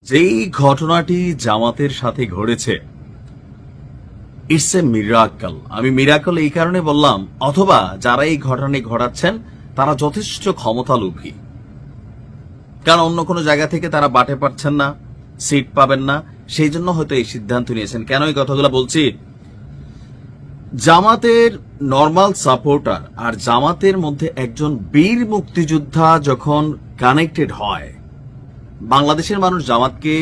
যেই ঘটনাটি জামাতের সাথে ঘটেছে, ইটস এ মিরাকল। আমি মিরাকল এই কারণে বললাম, অথবা যারা এই ঘটনাটি ঘটাচ্ছেন তারা যথেষ্ট ক্ষমতালোভী, কারণ অন্য কোনো জায়গা থেকে তারা বাটে পাচ্ছেন না, সিট পাবেন না, সেই জন্য হয়তো এই সিদ্ধান্ত নিয়েছেন। কেন এই কথাগুলো বলছি? জামাতের নর্মাল সাপোর্টার আর জামাতের মধ্যে একজন বীর মুক্তিযোদ্ধা যখন কানেক্টেড হয়, বাংলাদেশের মানুষ জামাতকে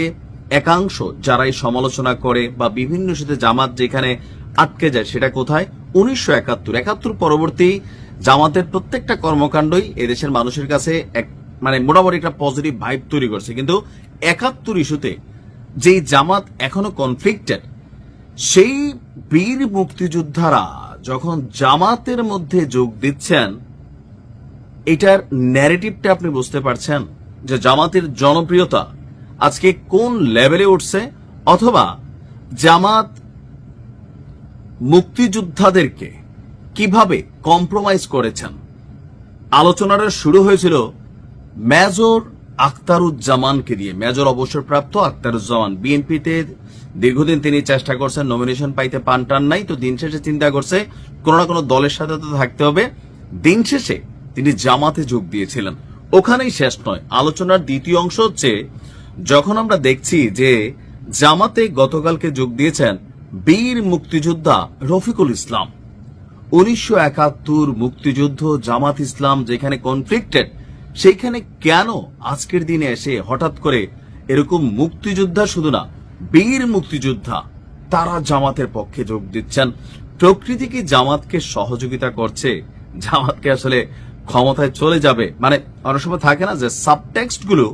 একাংশ যারা এই সমালোচনা করে বা বিভিন্ন সাথে জামাত যেখানে আটকে যায় সেটা কোথায়? 1971 পরবর্তী জামাতের প্রত্যেকটা কর্মকাণ্ডই এদেশের মানুষের কাছে এক মোটামুটি একটা পজিটিভ ভাইব তৈরি করছে। কিন্তু 71 ইস্যুতে যেই জামাত এখনো কনফ্লিক্টেড, সেই বীর মুক্তিযোদ্ধারা যখন জামাতের মধ্যে যোগ দিচ্ছেন, এটার ন্যারেটিভটা আপনি বুঝতে পারছেন যে জামাতের জনপ্রিয়তা আজকে কোন লেভেলে উঠছে, অথবা জামাত মুক্তিযোদ্ধাদেরকে কিভাবে কম্প্রোমাইজ করেছেন। আলোচনাটা শুরু হয়েছিল মেজর আখতারুজ্জামানকে দিয়ে, মেজর অবসরপ্রাপ্ত আখতারুজ্জামান। বিএনপিতে দীর্ঘদিন তিনি চেষ্টা করছেন, নমিনেশন পাইতে পান নাই, তো দিন শেষে চিন্তা করছে কোনো না কোনো দলের সাথে তো থাকতে হবে। দিন শেষে তিনি জামাতে যোগ দিয়েছিলেন। ওখানেই শেষ নয়, আলোচনার দ্বিতীয় অংশ হচ্ছে যখন আমরা দেখছি যে জামাতে গতকালকে যোগ দিয়েছেন বীর মুক্তিযোদ্ধা রফিকুল ইসলাম। 1971 মুক্তিযুদ্ধ, জামাত ইসলাম যেখানে কনফ্লিক্টেড, সেইখানে কেন আজকের দিনে এসে হঠাৎ করে এরকম মুক্তিযোদ্ধা, শুধু না বীর মুক্তিযোদ্ধা, তারা জামাতের পক্ষে যোগ দিচ্ছেন? প্রকৃতি কি জামাতকে সহযোগিতা করছে? জামাতকে আসলে ক্ষমতায় চলে যাবে, অনেক সময় থাকে না যে সাবটেক্সট গুলো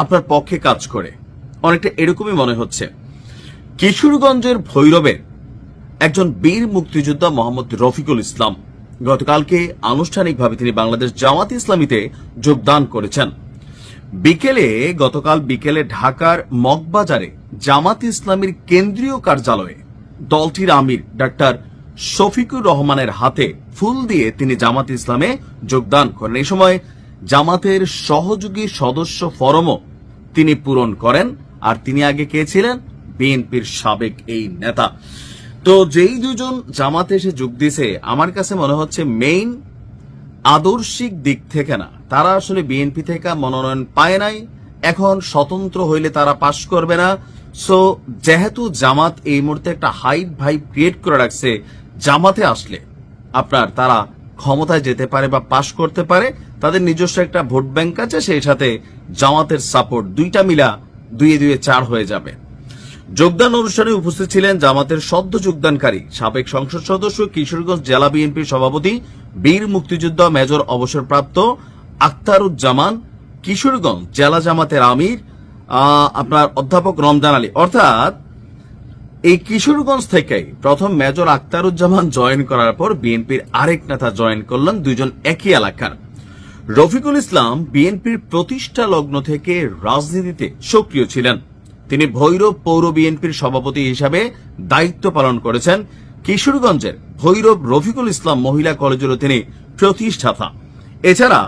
আপনার পক্ষে কাজ করে, অনেকটা এরকমই মনে হচ্ছে। কিশোরগঞ্জের ভৈরবে একজন বীর মুক্তিযোদ্ধা মোহাম্মদ রফিকুল ইসলাম গতকালকে আনুষ্ঠানিকভাবে তিনি বাংলাদেশ জামাত ইসলামীতে যোগদান করেছেন। গতকাল বিকেলে ঢাকার মগবাজারে জামাত ইসলামীর কেন্দ্রীয় কার্যালয়ে দলটির আমির ডাক্তার শফিকুর রহমানের হাতে ফুল দিয়ে তিনি জামাত ইসলামে যোগদান করেন। এই সময় জামাতের সহযোগী সদস্য ফরমও তিনি পূরণ করেন। আর তিনি আগে কে ছিলেন? বিএনপির সাবেক এই নেতা। তো যেই দুজন জামাতে এসে যোগ দিয়েছে, আমার কাছে মনে হচ্ছে মেইন আদর্শিক দিক থেকে না, তারা আসলে বিএনপি থেকে মনোনয়ন পায় নাই, এখন স্বতন্ত্র হইলে তারা পাশ করবে না। সো যেহেতু জামাত এই মুহূর্তে একটা হাইপ ভাইব ক্রিয়েট করে রাখছে, জামাতে আসলে তারা ক্ষমতায় যেতে পারে বা পাশ করতে পারে, তাদের নিজস্ব একটা ভোট ব্যাংক আছে, সেই সাথে জামাতের সাপোর্ট, দুইটা মিলা 2-4 হয়ে যাবে। যোগদান অনুষ্ঠানে উপস্থিত ছিলেন জামাতের সদ্য যোগদানকারী সাবেক সংসদ সদস্য, কিশোরগঞ্জ জেলা বিএনপির সভাপতি, বীর মুক্তিযোদ্ধা মেজর অবসরপ্রাপ্ত আখতারুজ্জামান, কিশোরগঞ্জ জেলা জামাতের আমির অধ্যাপক রমজান আলী। অর্থাৎ এই কিশোরগঞ্জ থেকেই প্রথম মেজর আখতারুজ্জামান জয়েন করার পর বিএনপির আরেক নেতা জয়েন করলেন, দুইজন একই এলাকার। রফিকুল ইসলাম বিএনপির প্রতিষ্ঠা লগ্ন থেকে রাজনীতিতে সক্রিয় ছিলেন। তিনি ভৈরব পৌর বিএনপির সভাপতি হিসাবে দায়িত্ব পালন করেছেন। কিশোরগঞ্জের ভৈরব রফিকুল ইসলাম মহিলা কলেজেরও তিনি প্রতিষ্ঠাতা। এছাড়া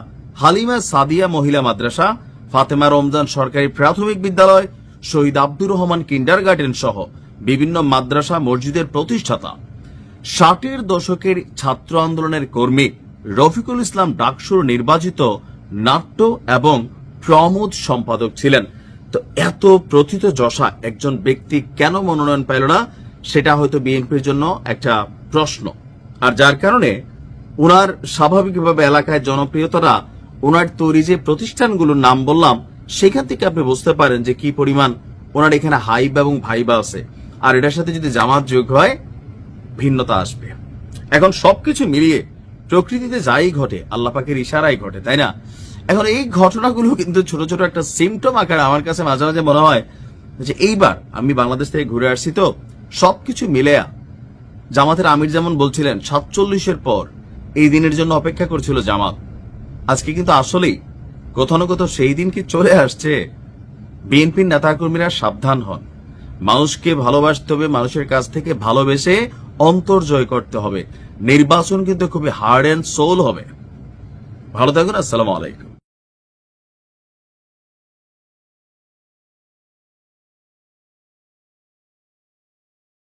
হালিমা সাদিয়া মহিলা মাদ্রাসা, ফাতেমা রমজান সরকারি প্রাথমিক বিদ্যালয়, শহীদ আব্দুর রহমান কিন্ডারগার্টেন সহ বিভিন্ন মাদ্রাসা মসজিদের প্রতিষ্ঠাতা। 60-এর দশকের ছাত্র আন্দোলনের কর্মী রফিকুল ইসলাম ডাকসুর নির্বাচিত নাট্য এবং প্রমোদ সম্পাদক ছিলেন। তো এত প্রথিত যশা একজন ব্যক্তি কেন মনোনয়ন পেল না, সেটা হয়তো বিএনপির জন্য একটা প্রশ্ন। আর যার কারণে উনার স্বাভাবিকভাবে এলাকায় জনপ্রিয়তাটা, উনার তৈরি যে প্রতিষ্ঠানগুলোর নাম বললাম, সেখান থেকে আপনি বুঝতে পারেন যে কি পরিমাণ ওনার এখানে হাইব এবং ভাইবা আছে। আর এটার সাথে যদি জামাত যোগ হয়, ভিন্নতা আসবে। এখন সবকিছু মিলিয়ে প্রকৃতিতে যাই ঘটে আল্লাহ পাকের ইশারাই ঘটে, তাই না? এখন এই ঘটনাগুলো কিন্তু ছোট ছোট একটা সিমটম আকারে আমার কাছে মাঝে মাঝে মনে হয় যে এইবার আমি বাংলাদেশ থেকে ঘুরে আসছি, তো সবকিছু মিলেয়া জামাতের আমির যেমন বলছিলেন 47-এর পর এই দিনের জন্য অপেক্ষা করছিল জামাত, আজকে কিন্তু আসলেই কোথাও না কোথাও সেই দিন কি চলে আসছে। বিএনপির নেতাকর্মীরা সাবধান হন, মানুষকে ভালোবাসতে হবে, মানুষের কাছ থেকে ভালোবেসে অন্তর জয় করতে হবে। নির্বাচন কিন্তু খুবই হার্ড অ্যান্ড সোল হবে। ভালো থাকুন, আসসালামু আলাইকুম।